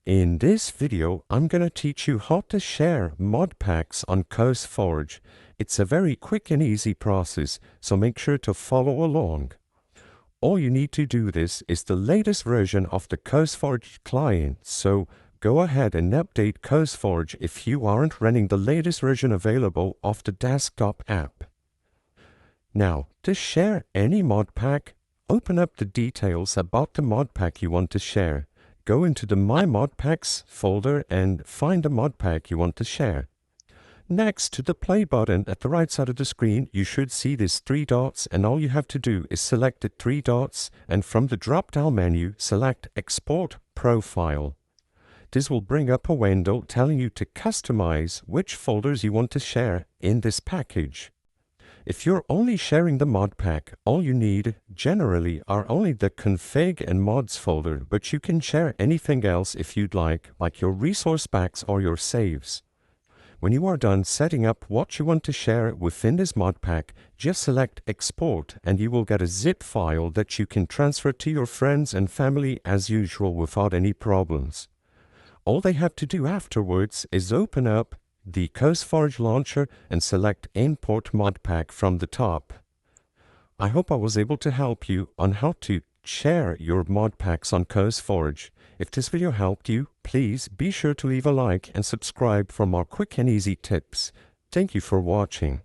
In this video, I'm going to teach you how to share Modpacks on CurseForge. It's a very quick and easy process, so make sure to follow along. All you need to do this is the latest version of the CurseForge client, so go ahead and update CurseForge if you aren't running the latest version available of the desktop app. Now, to share any Modpack, open up the details about the Modpack you want to share. Go into the My Modpacks folder and find the Modpack you want to share. Next to the play button at the right side of the screen, you should see these three dots, and all you have to do is select the three dots and from the drop-down menu, select Export Profile. This will bring up a window telling you to customize which folders you want to share in this package. If you're only sharing the Modpack, all you need generally are only the config and mods folder, but you can share anything else if you'd like your resource packs or your saves. When you are done setting up what you want to share within this Modpack, just select Export and you will get a zip file that you can transfer to your friends and family as usual without any problems. All they have to do afterwards is open up the CurseForge launcher and select Import Modpack from the top. I hope I was able to help you on how to share your Modpacks on CurseForge. If this video helped you, please be sure to leave a like and subscribe for more quick and easy tips. Thank you for watching.